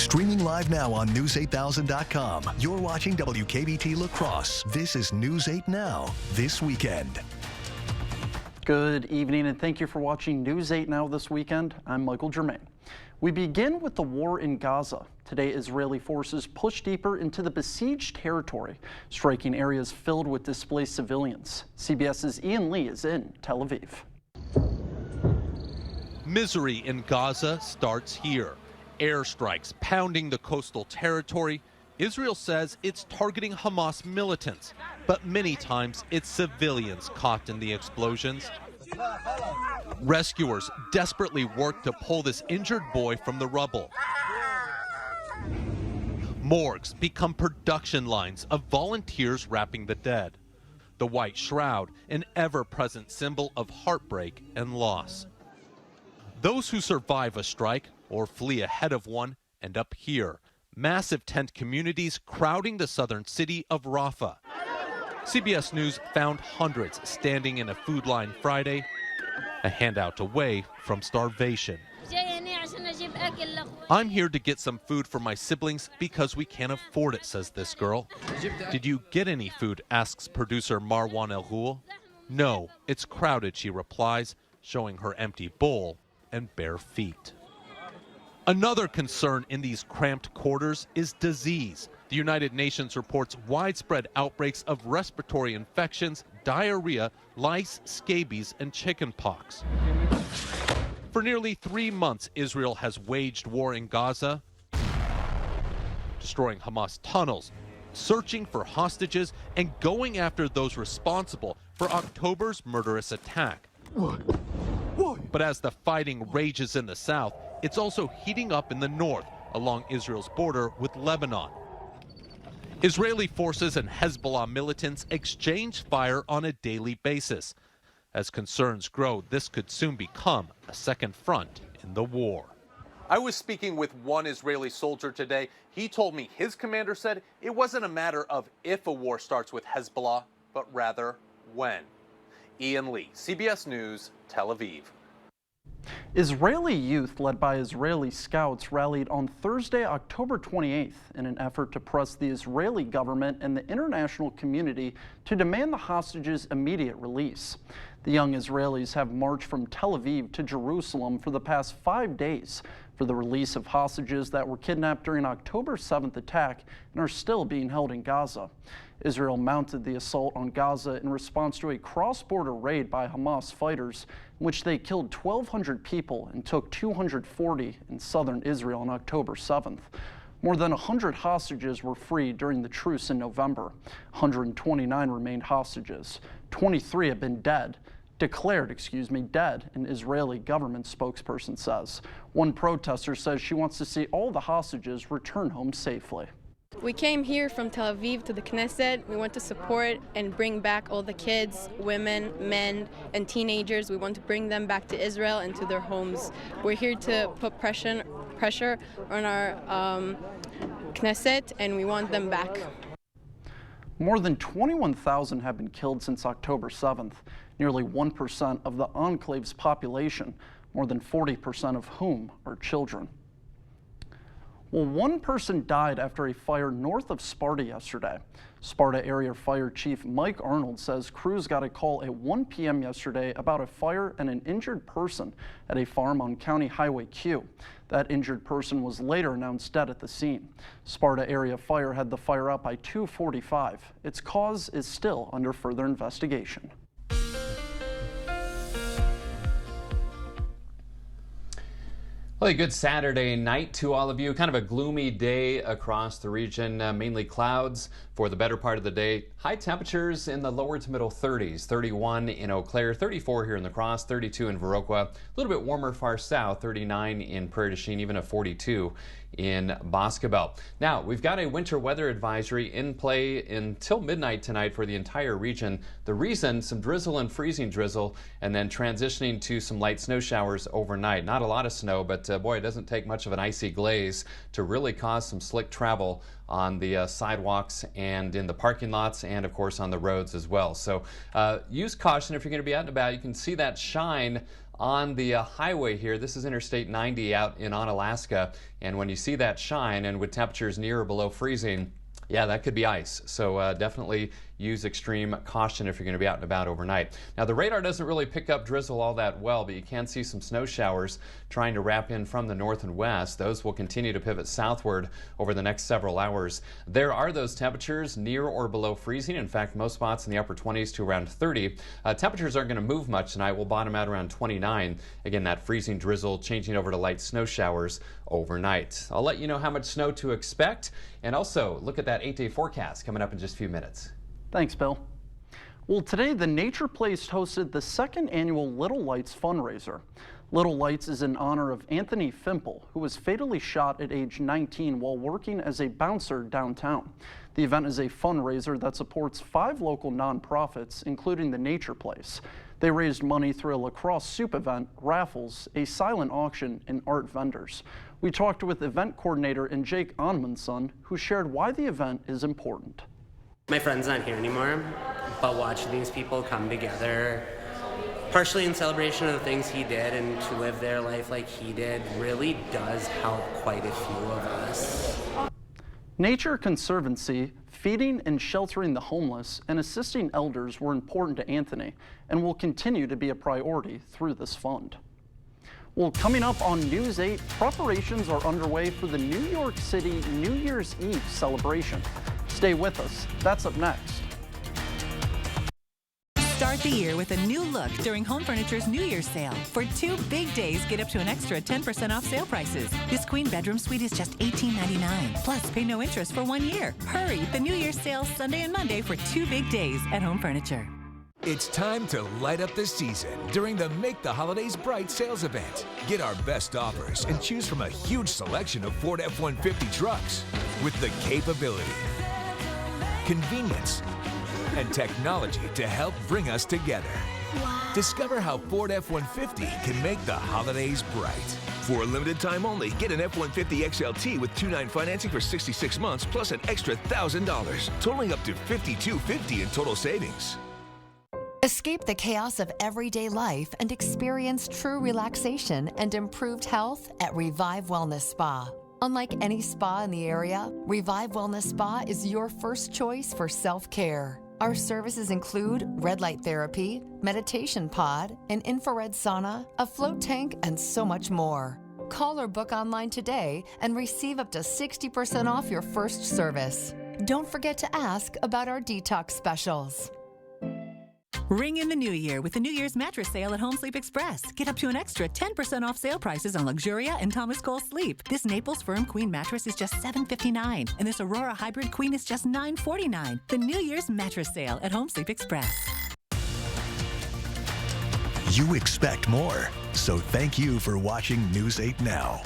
Streaming live now on News8000.com. You're watching WKBT La Crosse. This is News 8 Now, this weekend. Good evening and thank you for watching News 8 Now this weekend. I'm Michael Germain. We begin with the war in Gaza. Today, Israeli forces push deeper into the besieged territory, striking areas filled with displaced civilians. CBS's Ian Lee is in Tel Aviv. Misery in Gaza starts here. Airstrikes pounding the coastal territory. Israel says it's targeting Hamas militants, but many times it's civilians caught in the explosions. Rescuers desperately work to pull this injured boy from the rubble. Morgues become production lines of volunteers wrapping the dead. The white shroud, an ever-present symbol of heartbreak and loss. Those who survive a strike or flee ahead of one end up here. Massive tent communities crowding the southern city of Rafah. CBS News found hundreds standing in a food line Friday, a handout away from starvation. I'm here to get some food for my siblings because we can't afford it, says this girl. Did you get any food, asks producer Marwan El-Ghul. No, it's crowded, she replies, showing her empty bowl and bare feet. Another concern in these cramped quarters is disease. The United Nations reports widespread outbreaks of respiratory infections, diarrhea, lice, scabies, and chickenpox. For nearly 3 months, Israel has waged war in Gaza, destroying Hamas tunnels, searching for hostages, and going after those responsible for October's murderous attack. But as the fighting rages in the south, it's also heating up in the north, along Israel's border with Lebanon. Israeli forces and Hezbollah militants exchange fire on a daily basis. As concerns grow, this could soon become a second front in the war. I was speaking with one Israeli soldier today. He told me his commander said it wasn't a matter of if a war starts with Hezbollah, but rather when. Ian Lee, CBS News, Tel Aviv. Israeli youth led by Israeli scouts rallied on Thursday, October 28th in an effort to press the Israeli government and the international community to demand the hostages' immediate release. The young Israelis have marched from Tel Aviv to Jerusalem for the past 5 days for the release of hostages that were kidnapped during October 7th attack and are still being held in Gaza. Israel mounted the assault on Gaza in response to a cross-border raid by Hamas fighters in which they killed 1,200 people and took 240 in southern Israel on October 7th. More than 100 hostages were freed during the truce in November. 129 remained hostages. 23 have been declared, dead, an Israeli government spokesperson says. One protester says she wants to see all the hostages return home safely. We came here from Tel Aviv to the Knesset. We want to support and bring back all the kids, women, men, and teenagers. We want to bring them back to Israel and to their homes. We're here to put pressure on our Knesset, and we want them back. More than 21,000 have been killed since October 7th, nearly 1% of the enclave's population, more than 40% of whom are children. Well, one person died after a fire north of Sparta yesterday. Sparta Area Fire Chief Mike Arnold says crews got a call at 1 p.m. yesterday about a fire and an injured person at a farm on County Highway Q. That injured person was later announced dead at the scene. Sparta Area Fire had the fire out by 2:45. Its cause is still under further investigation. Well, a good Saturday night to all of you. Kind of a gloomy day across the region, mainly clouds for the better part of the day. High temperatures in the lower to middle 30s, 31 in Eau Claire, 34 here in La Crosse, 32 in Viroqua, a little bit warmer far south, 39 in Prairie du Chien, even a 42 in Boscobel. Now, we've got a winter weather advisory in play until midnight tonight for the entire region. The reason, some drizzle and freezing drizzle, and then transitioning to some light snow showers overnight. Not a lot of snow, but boy, it doesn't take much of an icy glaze to really cause some slick travel on the sidewalks and in the parking lots and of course on the roads as well. So use caution if you're going to be out and about. You can see that shine on the highway here. This is Interstate 90 out in Onalaska, and when you see that shine and with temperatures near or below freezing, yeah, that could be ice. So definitely use extreme caution if you're going to be out and about overnight. Now, the radar doesn't really pick up drizzle all that well, but you can see some snow showers trying to wrap in from the north and west. Those will continue to pivot southward over the next several hours. There are those temperatures near or below freezing. In fact, most spots in the upper 20s to around 30. Temperatures aren't going to move much tonight. We'll bottom out around 29. Again, that freezing drizzle changing over to light snow showers overnight. I'll let you know how much snow to expect, and also look at that 8-day forecast coming up in just a few minutes. Thanks, Bill. Well, today the Nature Place hosted the second annual Little Lights fundraiser. Little Lights is in honor of Anthony Fimple, who was fatally shot at age 19 while working as a bouncer downtown. The event is a fundraiser that supports 5 local nonprofits, including the Nature Place. They raised money through a lacrosse soup event, raffles, a silent auction, and art vendors. We talked with event coordinator and Jake Onmanson, who shared why the event is important. My friend's not here anymore, but watching these people come together, partially in celebration of the things he did and to live their life like he did, really does help quite a few of us. Nature Conservancy, feeding and sheltering the homeless, and assisting elders were important to Anthony and will continue to be a priority through this fund. Well, coming up on News 8, preparations are underway for the New York City New Year's Eve celebration. Stay with us. That's up next. Start the year with a new look during Home Furniture's New Year's sale. For 2 big days, get up to an extra 10% off sale prices. This queen bedroom suite is just $18.99. Plus, pay no interest for 1 year. Hurry! The New Year's sale Sunday and Monday for 2 big days at Home Furniture. It's time to light up the season during the Make the Holidays Bright sales event. Get our best offers and choose from a huge selection of Ford F-150 trucks with the capability, convenience, and technology to help bring us together. Wow. Discover how Ford F-150 can make the holidays bright. For a limited time only, get an F-150 XLT with 2.9 financing for 66 months plus an extra $1,000, totaling up to $5,250 in total savings. Escape the chaos of everyday life and experience true relaxation and improved health at Revive Wellness Spa. Unlike any spa in the area, Revive Wellness Spa is your first choice for self-care. Our services include red light therapy, meditation pod, an infrared sauna, a float tank, and so much more. Call or book online today and receive up to 60% off your first service. Don't forget to ask about our detox specials. Ring in the new year with the New Year's mattress sale at Home Sleep Express. Get up to an extra 10% off sale prices on Luxuria and Thomas Cole Sleep. This Naples Firm Queen mattress is just $759, and this Aurora Hybrid Queen is just $949. The New Year's mattress sale at Home Sleep Express. You expect more, so thank you for watching News 8 Now.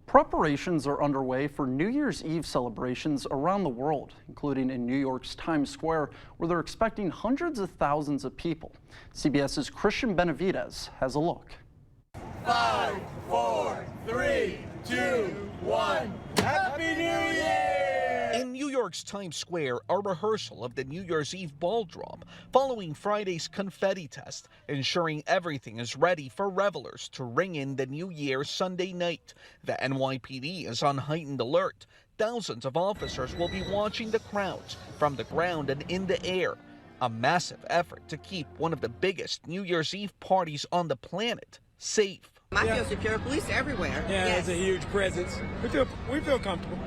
Preparations are underway for New Year's Eve celebrations around the world, including in New York's Times Square, where they're expecting hundreds of thousands of people. CBS's Christian Benavidez has a look. 5, 4, 3, 2, 1. Happy New Year! In New York's Times Square, a rehearsal of the New Year's Eve ball drop following Friday's confetti test, ensuring everything is ready for revelers to ring in the new year Sunday night. The NYPD is on heightened alert. Thousands of officers will be watching the crowds from the ground and in the air. A massive effort to keep one of the biggest New Year's Eve parties on the planet safe. I feel secure. Police everywhere. Yeah, yes. It's a huge presence. We feel comfortable.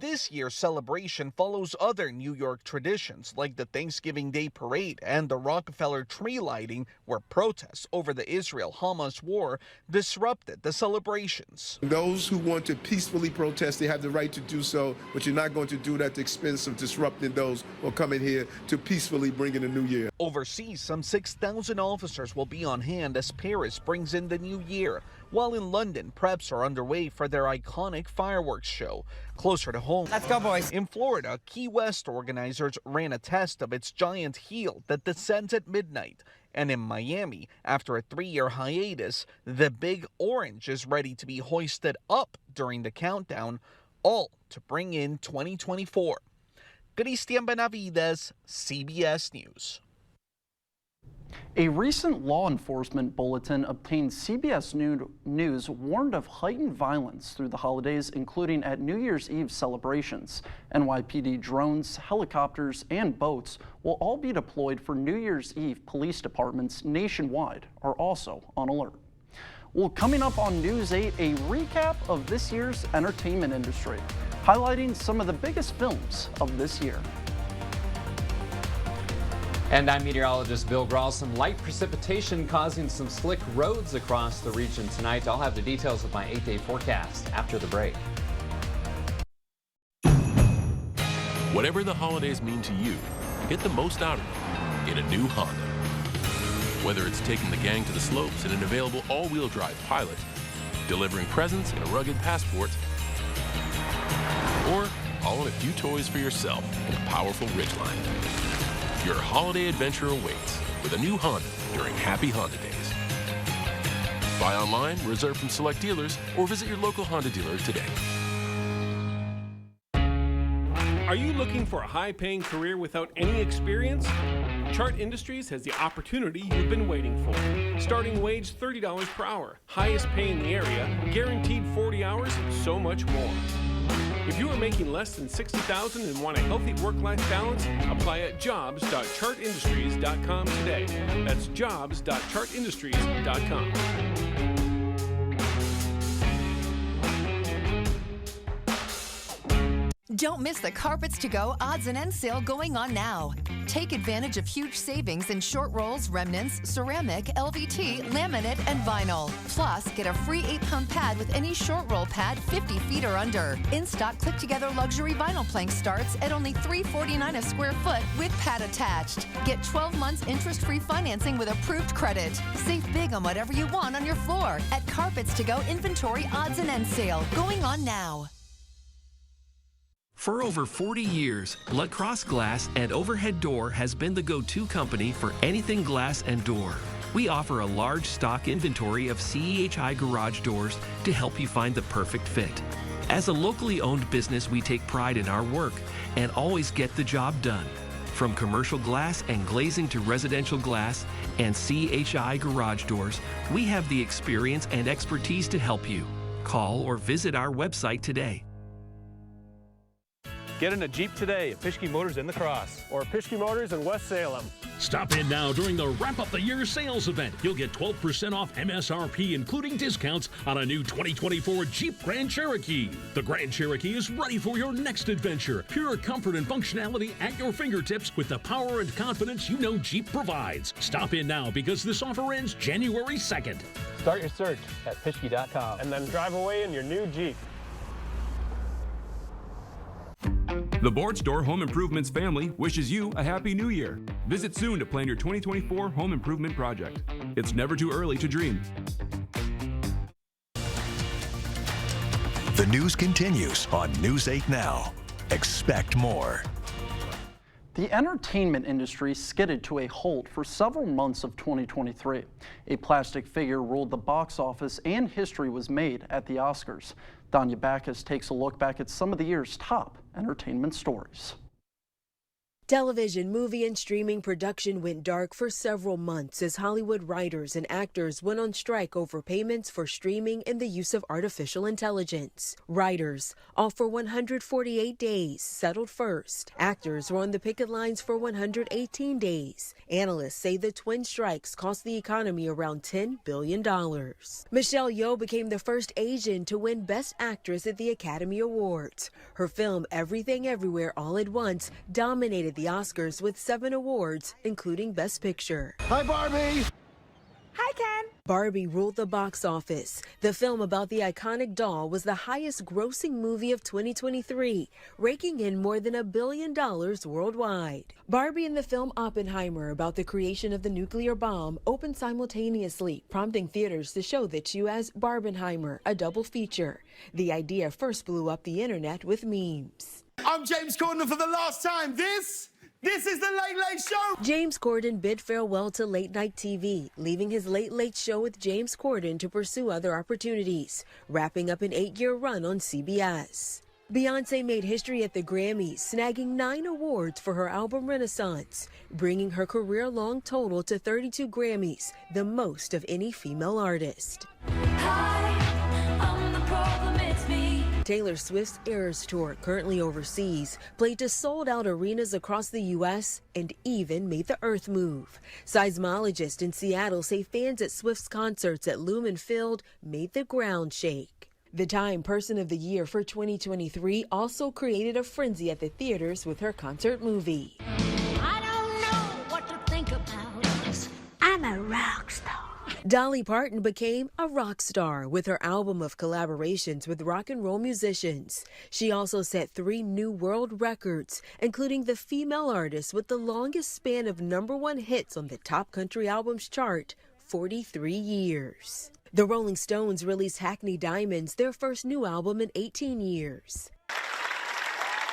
This year's celebration follows other New York traditions like the Thanksgiving Day Parade and the Rockefeller tree lighting, where protests over the Israel-Hamas war disrupted the celebrations. Those who want to peacefully protest, they have the right to do so, but you're not going to do it at the expense of disrupting those who are coming here to peacefully bring in a new year. Overseas, some 6,000 officers will be on hand as Paris brings in the new year, while in London, preps are underway for their iconic fireworks show. Closer to home, Let's go, boys. In Florida, Key West organizers ran a test of its giant heel that descends at midnight. And in Miami, after a 3-year hiatus, the Big Orange is ready to be hoisted up during the countdown, all to bring in 2024. Christian Benavidez, CBS News. A recent law enforcement bulletin obtained CBS News warned of heightened violence through the holidays, including at New Year's Eve celebrations. NYPD drones, helicopters, and boats will all be deployed for New Year's Eve. Police departments nationwide are also on alert. Well, coming up on News 8, a recap of this year's entertainment industry, highlighting some of the biggest films of this year. And I'm meteorologist Bill Grahl. Some light precipitation causing some slick roads across the region tonight. I'll have the details of my 8-day forecast after the break. Whatever the holidays mean to you, get the most out of them in a new Honda. Whether it's taking the gang to the slopes in an available all-wheel drive Pilot, delivering presents in a rugged Passport, or all in a few toys for yourself in a powerful Ridgeline. Your holiday adventure awaits with a new Honda during Happy Honda Days. Buy online, reserve from select dealers, or visit your local Honda dealer today. Are you looking for a high-paying career without any experience? Chart Industries has the opportunity you've been waiting for. Starting wage $30 per hour, highest pay in the area, guaranteed 40 hours, and so much more. If you are making less than $60,000 and want a healthy work-life balance, apply at jobs.chartindustries.com today. That's jobs.chartindustries.com. Don't miss the Carpets to Go odds and end sale going on now. Take advantage of huge savings in short rolls, remnants, ceramic, LVT, laminate, and vinyl. Plus, get a free 8-pound pad with any short roll pad 50 feet or under. In-stock click-together luxury vinyl plank starts at only $349 a square foot with pad attached. Get 12 months interest-free financing with approved credit. Save big on whatever you want on your floor at Carpets to Go inventory odds and end sale going on now. For over 40 years, La Crosse Glass and Overhead Door has been the go-to company for anything glass and door. We offer a large stock inventory of CEHI garage doors to help you find the perfect fit. As a locally owned business, we take pride in our work and always get the job done. From commercial glass and glazing to residential glass and CEHI garage doors, we have the experience and expertise to help you. Call or visit our website today. Get in a Jeep today at Pischke Motors in La Crosse or Pischke Motors in West Salem. Stop in now during the Wrap Up the Year sales event. You'll get 12% off MSRP, including discounts on a new 2024 Jeep Grand Cherokee. The Grand Cherokee is ready for your next adventure. Pure comfort and functionality at your fingertips with the power and confidence you know Jeep provides. Stop in now because this offer ends January 2nd. Start your search at Pischke.com and then drive away in your new Jeep. The Board Store Home Improvements family wishes you a Happy New Year. Visit soon to plan your 2024 home improvement project. It's never too early to dream. The news continues on News 8 Now. Expect more. The entertainment industry skidded to a halt for several months of 2023. A plastic figure ruled the box office and history was made at the Oscars. Danya Backus takes a look back at some of the year's top entertainment stories. Television, movie, and streaming production went dark for several months as Hollywood writers and actors went on strike over payments for streaming and the use of artificial intelligence. Writers, all for 148 days, settled first. Actors were on the picket lines for 118 days. Analysts say the twin strikes cost the economy around $10 billion. Michelle Yeoh became the first Asian to win Best Actress at the Academy Awards. Her film Everything Everywhere All at Once dominated the Oscars with 7 awards, including Best Picture. Hi, Barbie! Hi, Ken! Barbie ruled the box office. The film about the iconic doll was the highest grossing movie of 2023, raking in more than $1 billion worldwide. Barbie and the film Oppenheimer about the creation of the nuclear bomb opened simultaneously, prompting theaters to show the two as Barbenheimer, a double feature. The idea first blew up the internet with memes. I'm James Corden for the last time. This is the Late Late Show! James Corden bid farewell to late-night TV, leaving his Late Late Show with James Corden to pursue other opportunities, wrapping up an 8-year run on CBS. Beyoncé made history at the Grammys, snagging 9 awards for her album Renaissance, bringing her career-long total to 32 Grammys, the most of any female artist. Taylor Swift's Eras Tour, currently overseas, played to sold-out arenas across the U.S. and even made the earth move. Seismologists in Seattle say fans at Swift's concerts at Lumen Field made the ground shake. The Time Person of the Year for 2023 also created a frenzy at the theaters with her concert movie. I don't know what to think about us. I'm a rock star. Dolly Parton became a rock star with her album of collaborations with rock and roll musicians. She also set 3 new world records, including the female artist with the longest span of #1 hits on the top country albums chart, 43 years. The Rolling Stones released Hackney Diamonds, their first new album in 18 years.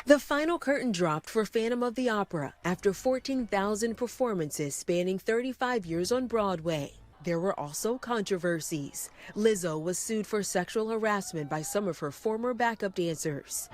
The final curtain dropped for Phantom of the Opera after 14,000 performances spanning 35 years on Broadway. There were also controversies. Lizzo was sued for sexual harassment by some of her former backup dancers.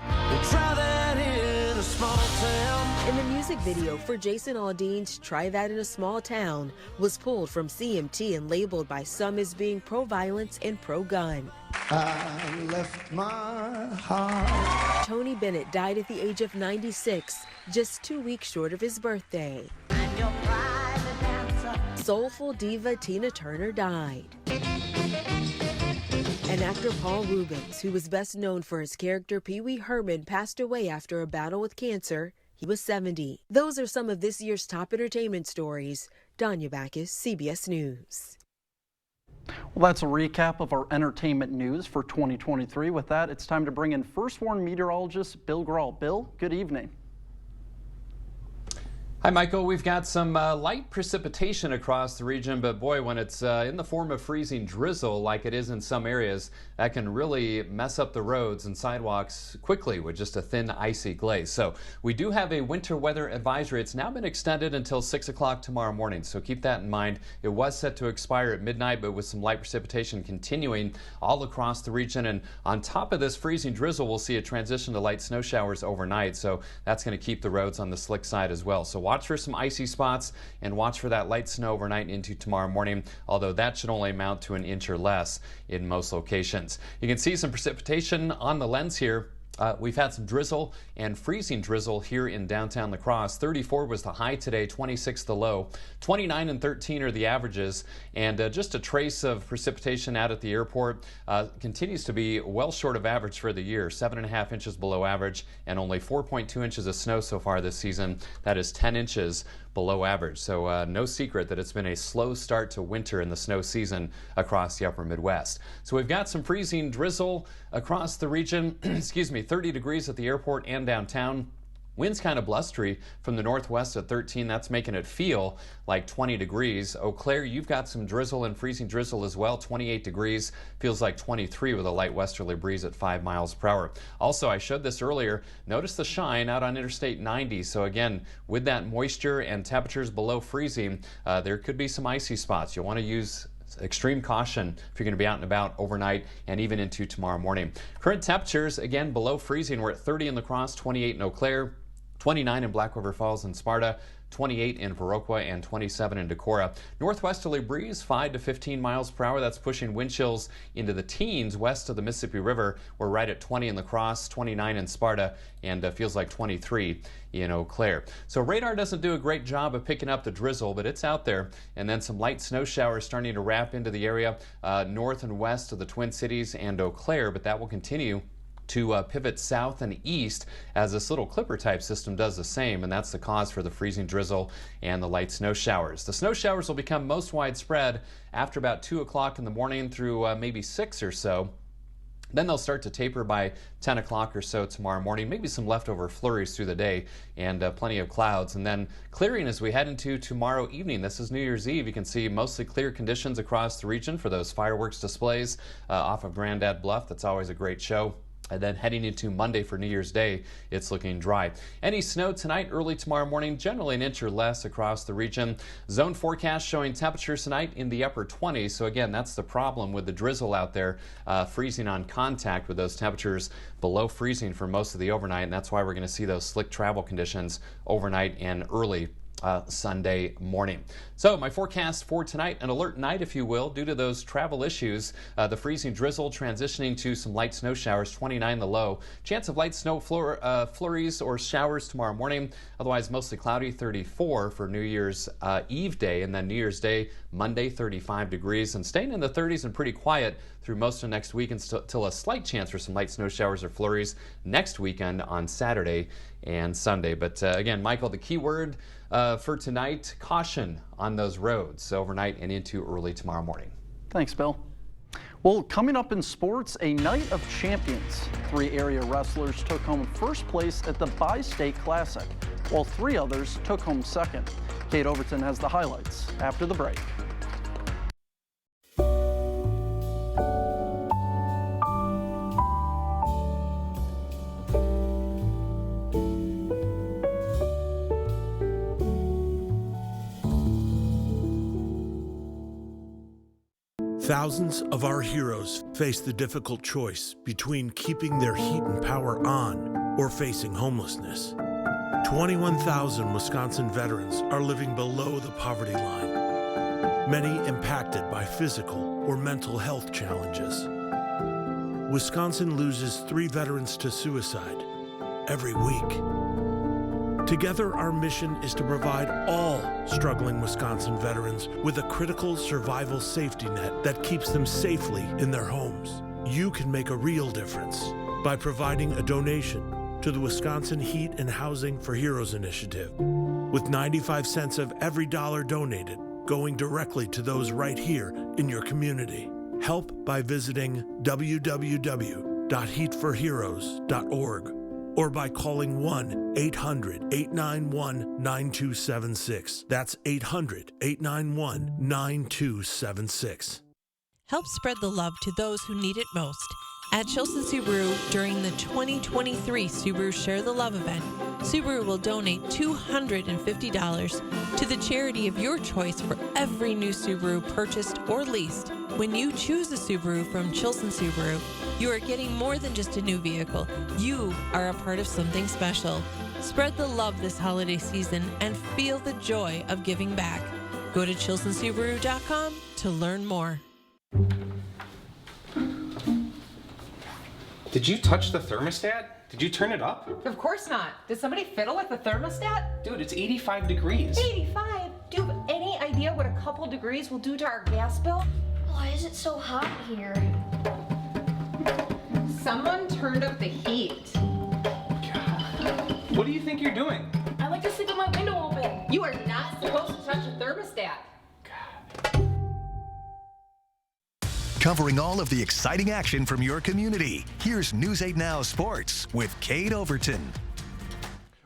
And the music video for Jason Aldean's Try That in a Small Town was pulled from CMT and labeled by some as being pro-violence and pro-gun. I left my heart. Tony Bennett died at the age of 96, just 2 weeks short of his birthday. Soulful diva Tina Turner died. And actor Paul Reubens, who was best known for his character Pee Wee Herman, passed away after a battle with cancer. He was 70. Those are some of this year's top entertainment stories. Danya Backus, CBS News. Well, that's a recap of our entertainment news for 2023. With that, it's time to bring in First Warn meteorologist Bill Grahl. Bill, good evening. Hi, Michael. We've got some light precipitation across the region, but boy, when it's in the form of freezing drizzle like it is in some areas, that can really mess up the roads and sidewalks quickly with just a thin icy glaze. So we do have a winter weather advisory. It's now been extended until 6 o'clock tomorrow morning, so keep that in mind. It was set to expire at midnight, but with some light precipitation continuing all across the region. And on top of this freezing drizzle, we'll see a transition to light snow showers overnight, so that's going to keep the roads on the slick side as well. So watch for some icy spots and watch for that light snow overnight into tomorrow morning, although that should only amount to an inch or less in most locations. You can see some precipitation on the lens here. We've had some drizzle and freezing drizzle here in downtown La Crosse. 34 was the high today, 26 the low. 29 and 13 are the averages, and just a trace of precipitation out at the airport. Continues to be well short of average for the year, 7.5 inches below average, and only 4.2 inches of snow so far this season. That is 10 inches below average. So no secret that it's been a slow start to winter in the snow season across the upper Midwest. So we've got some freezing drizzle across the region. Excuse me, 30 degrees at the airport and downtown. Winds kind of blustery from the northwest at 13. That's making it feel like 20 degrees. Eau Claire, you've got some drizzle and freezing drizzle as well. 28 degrees. Feels like 23 with a light westerly breeze at 5 miles per hour. Also, I showed this earlier. Notice the shine out on Interstate 90. So again, with that moisture and temperatures below freezing, there could be some icy spots. You'll want to use extreme caution if you're going to be out and about overnight and even into tomorrow morning. Current temperatures, again, below freezing. We're at 30 in La Crosse, 28 in Eau Claire, 29 in Black River Falls and Sparta, 28 in Viroqua, and 27 in Decorah. Northwesterly breeze, 5 to 15 miles per hour. That's pushing wind chills into the teens west of the Mississippi River. We're right at 20 in La Crosse, 29 in Sparta, and feels like 23 in Eau Claire. So radar doesn't do a great job of picking up the drizzle, but it's out there. And then some light snow showers starting to wrap into the area north and west of the Twin Cities and Eau Claire, but that will continue to pivot south and east as this little clipper type system does the same, and that's the cause for the freezing drizzle and the light snow showers. The snow showers will become most widespread after about 2 o'clock in the morning through maybe 6 or so. Then they'll start to taper by 10 o'clock or so tomorrow morning, maybe some leftover flurries through the day and plenty of clouds. And then clearing as we head into tomorrow evening. This is New Year's Eve. You can see mostly clear conditions across the region for those fireworks displays off of Grandad Bluff. That's always a great show. And then heading into Monday for New Year's Day, it's looking dry. Any snow tonight, early tomorrow morning, generally an inch or less across the region. Zone forecast showing temperatures tonight in the upper 20s. So again, that's the problem with the drizzle out there, freezing on contact with those temperatures below freezing for most of the overnight. And that's why we're going to see those slick travel conditions overnight and early Sunday morning. So my forecast for tonight, an alert night, if you will, due to those travel issues. The freezing drizzle transitioning to some light snow showers, 29 the low. Chance of light snow flurries or showers tomorrow morning. Otherwise, mostly cloudy, 34 for New Year's Eve day. And then New Year's Day, Monday, 35 degrees. And staying in the 30s and pretty quiet through most of next week until a slight chance for some light snow showers or flurries next weekend on Saturday and Sunday. But again, Michael, the key word for tonight, caution on those roads overnight and into early tomorrow morning. Thanks, Bill. Well, coming up in sports, a night of champions. 3 area wrestlers took home first place at the Bi-State Classic, while 3 others took home second. Kate Overton has the highlights after the break. Thousands of our heroes face the difficult choice between keeping their heat and power on or facing homelessness. 21,000 Wisconsin veterans are living below the poverty line, many impacted by physical or mental health challenges. Wisconsin loses 3 veterans to suicide every week. Together, our mission is to provide all struggling Wisconsin veterans with a critical survival safety net that keeps them safely in their homes. You can make a real difference by providing a donation to the Wisconsin Heat and Housing for Heroes initiative, with 95 cents of every dollar donated going directly to those right here in your community. Help by visiting www.heatforheroes.org. or by calling 1-800-891-9276. That's 800-891-9276. Help spread the love to those who need it most. At Chilson Subaru, during the 2023 Subaru Share the Love event, Subaru will donate $250 to the charity of your choice for every new Subaru purchased or leased. When you choose a Subaru from Chilson Subaru, you are getting more than just a new vehicle. You are a part of something special. Spread the love this holiday season and feel the joy of giving back. Go to ChilsonSubaru.com to learn more. Did you touch the thermostat? Did you turn it up? Of course not. Did somebody fiddle with the thermostat? Dude, it's 85 degrees. 85? Do you have any idea what a couple degrees will do to our gas bill? Why is it so hot here? Someone turned up the heat. God. What do you think you're doing? I like to sleep with my window open. You are not supposed to touch the thermostat. Covering all of the exciting action from your community, here's News 8 Now Sports with Kate Overton.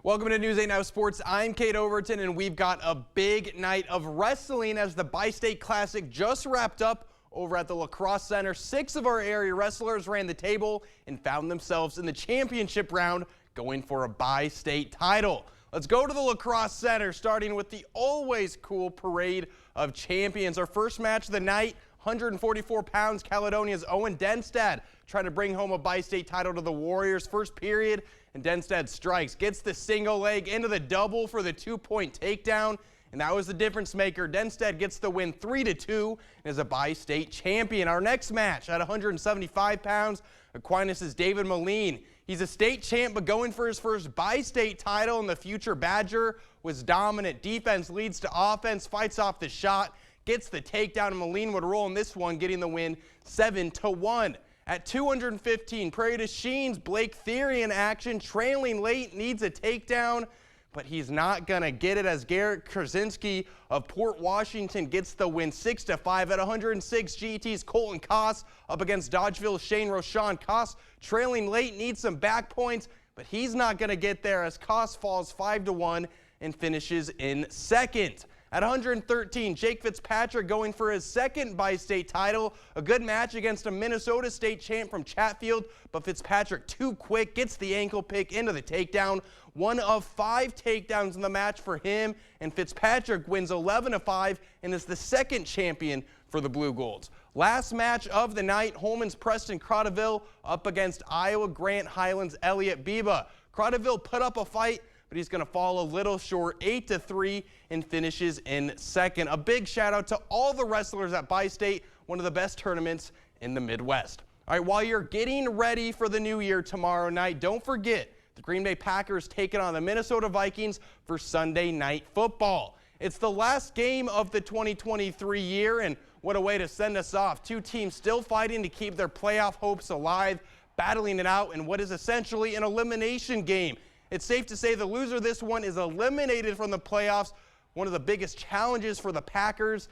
Welcome to News 8 Now Sports. I'm Kate Overton, and we've got a big night of wrestling as the Bi-State Classic just wrapped up over at the La Crosse Center. 6 of our area wrestlers ran the table and found themselves in the championship round going for a Bi-State title. Let's go to the La Crosse Center, starting with the always cool Parade of Champions. Our first match of the night, 144 pounds, Caledonia's Owen Denstad trying to bring home a Bi-State title to the Warriors. First period, and Denstad strikes, gets the single leg into the double for the 2-point takedown, and that was the difference maker. Denstad gets the win 3-2 and is a Bi-State champion. Our next match at 175 pounds, Aquinas' David Moline. He's a state champ, but going for his first Bi-State title, and the future Badger was dominant. Defense leads to offense, fights off the shot, gets the takedown, and Moline would roll in this one, getting the win 7-1. At 215, Prairie du Chine's Blake Theory in action, trailing late, needs a takedown, but he's not going to get it as Garrett Krasinski of Port Washington gets the win 6-5. At 106, GT's Colton Koss up against Dodgeville's Shane Roshan. Koss trailing late, needs some back points, but he's not going to get there as Koss falls 5-1 and finishes in second. At 113, Jake Fitzpatrick going for his second bi-state title. A good match against a Minnesota State champ from Chatfield, but Fitzpatrick too quick, gets the ankle pick into the takedown. One of 5 takedowns in the match for him, and Fitzpatrick wins 11-5 and is the second champion for the Blue Golds. Last match of the night, Holman's Preston Crotteville up against Iowa Grant Highlands Elliott Biba. Crotteville put up a fight, but he's going to fall a little short, 8-3, and finishes in second. A big shout out to all the wrestlers at Bi-State, one of the best tournaments in the Midwest. All right, while you're getting ready for the new year tomorrow night, don't forget the Green Bay Packers taking on the Minnesota Vikings for Sunday Night Football. It's the last game of the 2023 year, and what a way to send us off. 2 teams still fighting to keep their playoff hopes alive, battling it out in what is essentially an elimination game. It's safe to say the loser of this one is eliminated from the playoffs. One of the biggest challenges for the Packers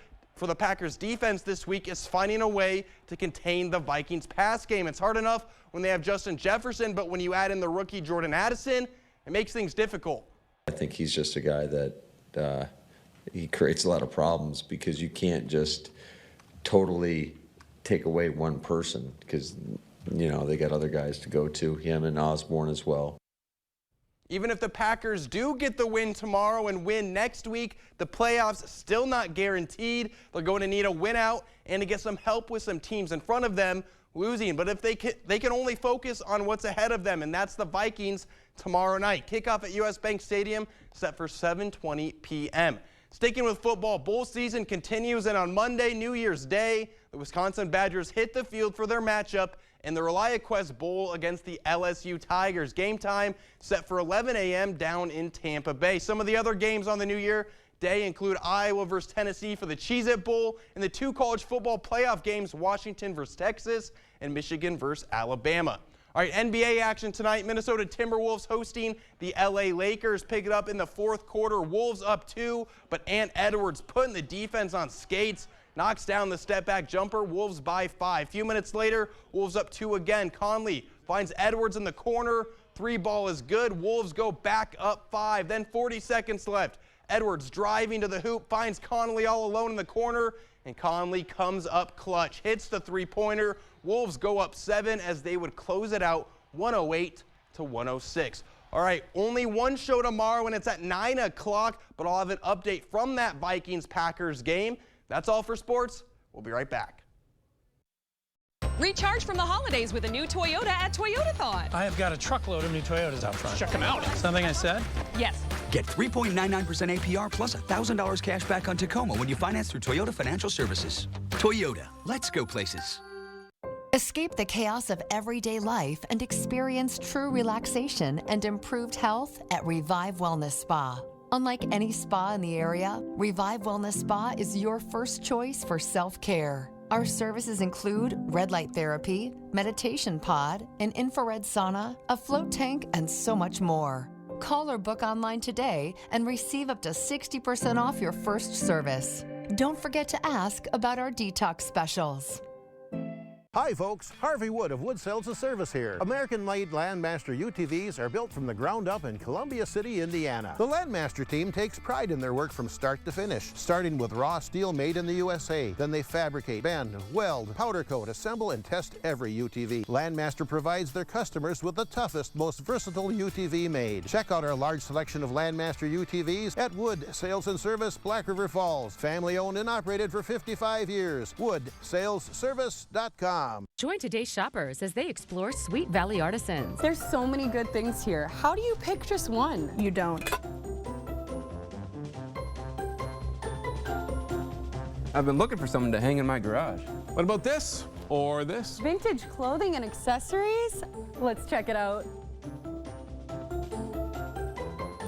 defense this week is finding a way to contain the Vikings pass game. It's hard enough when they have Justin Jefferson, but when you add in the rookie Jordan Addison, it makes things difficult. I think he's just a guy that he creates a lot of problems because you can't just totally take away one person because, you know, they got other guys to go to, him and Osborne as well. Even if the Packers do get the win tomorrow and win next week, the playoffs still not guaranteed. They're going to need a win out and to get some help with some teams in front of them losing. But if they can only focus on what's ahead of them, and that's the Vikings tomorrow night. Kickoff at US Bank Stadium set for 7:20 p.m. Sticking with football, bowl season continues, and on Monday, New Year's Day, the Wisconsin Badgers hit the field for their matchup in the ReliaQuest Bowl against the LSU Tigers. Game time set for 11 a.m. down in Tampa Bay. Some of the other games on the New Year Day include Iowa versus Tennessee for the Cheez-It Bowl, and the 2 college football playoff games, Washington versus Texas and Michigan versus Alabama. All right, NBA action tonight. Minnesota Timberwolves hosting the LA Lakers. Pick it up in the 4th quarter. Wolves up 2, but Ant Edwards putting the defense on skates. Knocks down the step-back jumper. Wolves by 5. A few minutes later, Wolves up 2 again. Conley finds Edwards in the corner. 3 ball is good. Wolves go back up 5. Then 40 seconds left. Edwards driving to the hoop, finds Conley all alone in the corner, and Conley comes up clutch. Hits the 3-pointer. Wolves go up 7 as they would close it out 108-106. All right, only one show tomorrow, and it's at 9 o'clock, but I'll have an update from that Vikings-Packers game. That's all for sports. We'll be right back. Recharge from the holidays with a new Toyota at Toyotathon. I have got a truckload of new Toyotas out front. Check them out. Something I said? Yes. Get 3.99% APR plus $1,000 cash back on Tacoma when you finance through Toyota Financial Services. Toyota, let's go places. Escape the chaos of everyday life and experience true relaxation and improved health at Revive Wellness Spa. Unlike any spa in the area, Revive Wellness Spa is your first choice for self-care. Our services include red light therapy, meditation pod, an infrared sauna, a float tank, and so much more. Call or book online today and receive up to 60% off your first service. Don't forget to ask about our detox specials. Hi folks, Harvey Wood of Wood Sales and Service here. American-made Landmaster UTVs are built from the ground up in Columbia City, Indiana. The Landmaster team takes pride in their work from start to finish, starting with raw steel made in the USA. Then they fabricate, bend, weld, powder coat, assemble, and test every UTV. Landmaster provides their customers with the toughest, most versatile UTV made. Check out our large selection of Landmaster UTVs at Wood Sales and Service, Black River Falls. Family owned and operated for 55 years. WoodSalesService.com. Join today's shoppers as they explore Sweet Valley Artisans. There's so many good things here. How do you pick just one? You don't. I've been looking for something to hang in my garage. What about this? Or this? Vintage clothing and accessories? Let's check it out.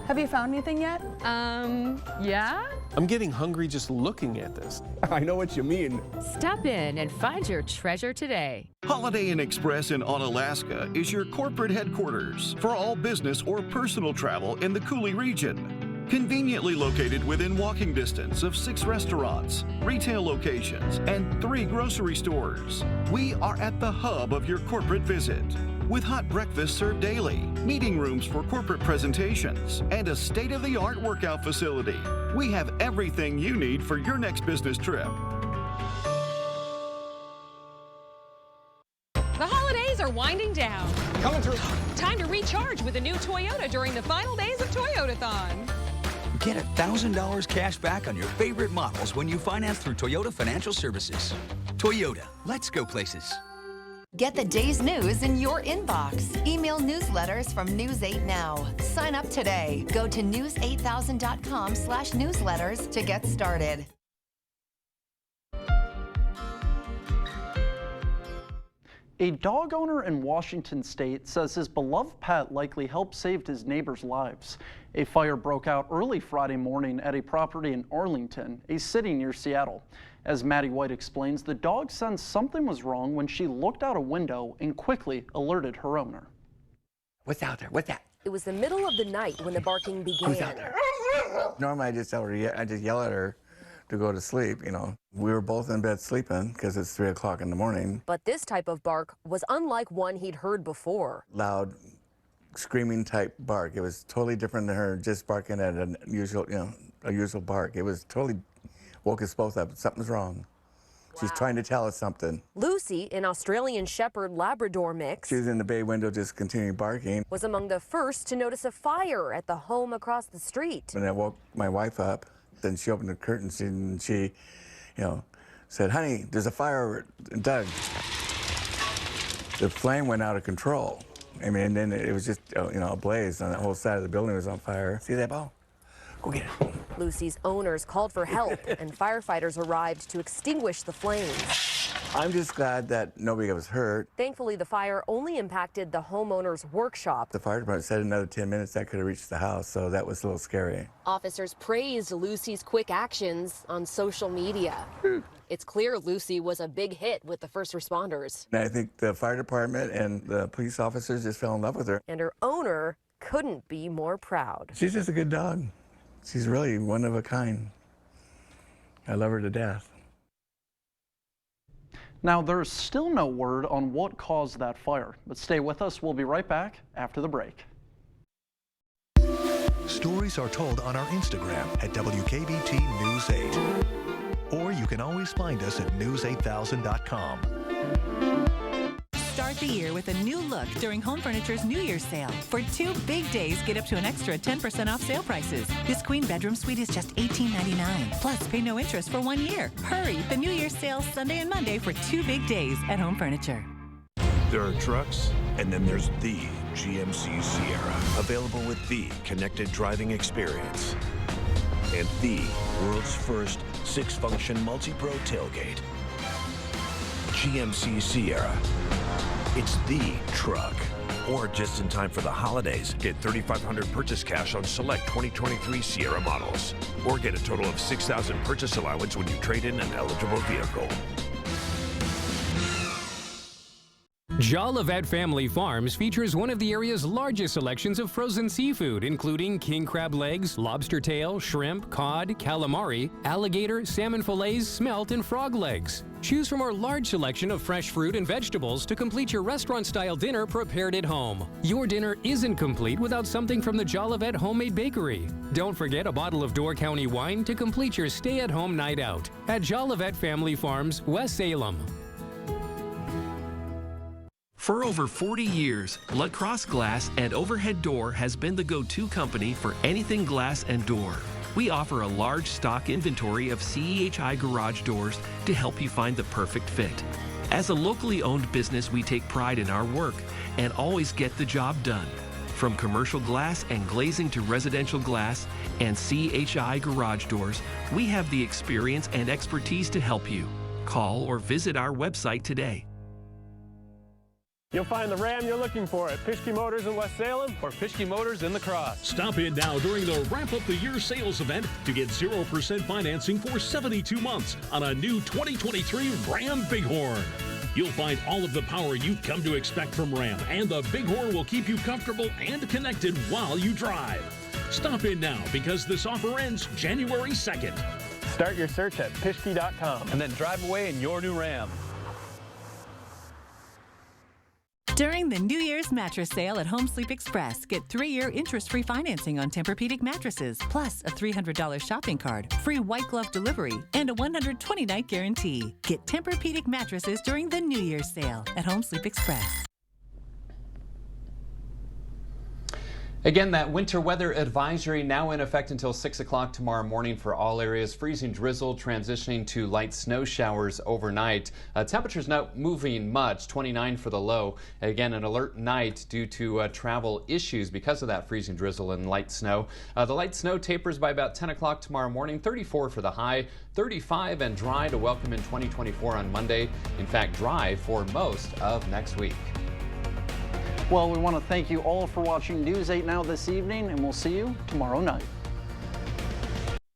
Have you found anything yet? Yeah? I'm getting hungry just looking at this. I know what you mean. Stop in and find your treasure today. Holiday Inn Express in Onalaska is your corporate headquarters for all business or personal travel in the Coulee region. Conveniently located within walking distance of 6 restaurants, retail locations, and 3 grocery stores. We are at the hub of your corporate visit. with hot breakfast served daily, meeting rooms for corporate presentations, and a state-of-the-art workout facility. We have everything you need for your next business trip. The holidays are winding down. Coming through. Time to recharge with a new Toyota during the final days of Toyotathon. Get $1,000 cash back on your favorite models when you finance through Toyota Financial Services. Toyota, let's go places. Get the day's news in your inbox. Email newsletters from News 8 Now. Sign up today. Go to news8000.com/newsletters to get started. A dog owner in Washington state says his beloved pet likely helped save his neighbors' lives. A fire broke out early Friday morning at a property in Arlington, a city near Seattle. As Maddie White explains, the dog sensed something was wrong when she looked out a window and quickly alerted her owner. What's out there? What's that? It was the middle of the night when the barking began. Who's out there? Normally I just tell her, I just yell at her to go to sleep, you know. We were both in bed sleeping because it's 3 o'clock in the morning. But this type of bark was unlike one he'd heard before. Loud, screaming type bark. It was totally different than her just barking at a usual bark. It was totally woke us both up. Something's wrong. She's trying to tell us something. Lucy, an Australian Shepherd Labrador mix, She was in the bay window just continuing barking. was among the first to notice a fire at the home across the street. When I woke my wife up, then she opened the curtains and she, said, "Honey, there's a fire, Doug." The flame went out of control. I mean, and then it was just, a blaze, and the whole side of the building was on fire. See that ball? Go get it. Lucy's owners called for help, and firefighters arrived to extinguish the flames. I'm just glad that nobody was hurt. Thankfully, the fire only impacted the homeowner's workshop. The fire department said another 10 minutes that could have reached the house, so that was a little scary. Officers praised Lucy's quick actions on social media. It's clear Lucy was a big hit with the first responders. And I think the fire department and the police officers just fell in love with her. And her owner couldn't be more proud. She's just a good dog. She's really one of a kind. I love her to death. Now, there's still no word on what caused that fire, but stay with us. We'll be right back after the break. Stories are told on our Instagram at WKBT News 8. Or you can always find us at news8000.com. Start the year with a new look during Home Furniture's New Year's sale. For 2 big days, get up to an extra 10% off sale prices. This queen bedroom suite is just $18.99. Plus, pay no interest for 1 year. Hurry! The New Year's sale Sunday and Monday for 2 big days at Home Furniture. There are trucks, and then there's the GMC Sierra, available with the connected driving experience and the world's first 6-function multi-pro tailgate. GMC Sierra. It's the truck. Or just in time for the holidays, get $3,500 purchase cash on select 2023 Sierra models. Or get a total of $6,000 purchase allowance when you trade in an eligible vehicle. Jolivet Family Farms features one of the area's largest selections of frozen seafood, including king crab legs, lobster tail, shrimp, cod, calamari, alligator, salmon fillets, smelt, and frog legs. Choose from our large selection of fresh fruit and vegetables to complete your restaurant-style dinner prepared at home. Your dinner isn't complete without something from the Jolivet Homemade Bakery. Don't forget a bottle of Door County wine to complete your stay-at-home night out at Jolivet Family Farms, West Salem. For over 40 years, LaCrosse Glass and Overhead Door has been the go-to company for anything glass and door. We offer a large stock inventory of CEHI garage doors to help you find the perfect fit. As a locally owned business, we take pride in our work and always get the job done. From commercial glass and glazing to residential glass and CEHI garage doors, we have the experience and expertise to help you. Call or visit our website today. You'll find the Ram you're looking for at Pischke Motors in West Salem or Pischke Motors in La Crosse. Stop in now during the Wrap Up the Year sales event to get 0% financing for 72 months on a new 2023 Ram Bighorn. You'll find all of the power you've come to expect from Ram, and the Bighorn will keep you comfortable and connected while you drive. Stop in now because this offer ends January 2nd. Start your search at Pischke.com and then drive away in your new Ram. During the New Year's mattress sale at Home Sleep Express, get 3-year interest-free financing on Tempur-Pedic mattresses, plus a $300 shopping card, free white glove delivery, and a 120-night guarantee. Get Tempur-Pedic mattresses during the New Year's sale at Home Sleep Express. Again, that winter weather advisory now in effect until 6 o'clock tomorrow morning for all areas. Freezing drizzle transitioning to light snow showers overnight. Temperatures not moving much, 29 for the low. Again, an alert night due to travel issues because of that freezing drizzle and light snow. The light snow tapers by about 10 o'clock tomorrow morning, 34 for the high, 35 and dry to welcome in 2024 on Monday. In fact, dry for most of next week. Well, we want to thank you all for watching News 8 Now this evening, and we'll see you tomorrow night.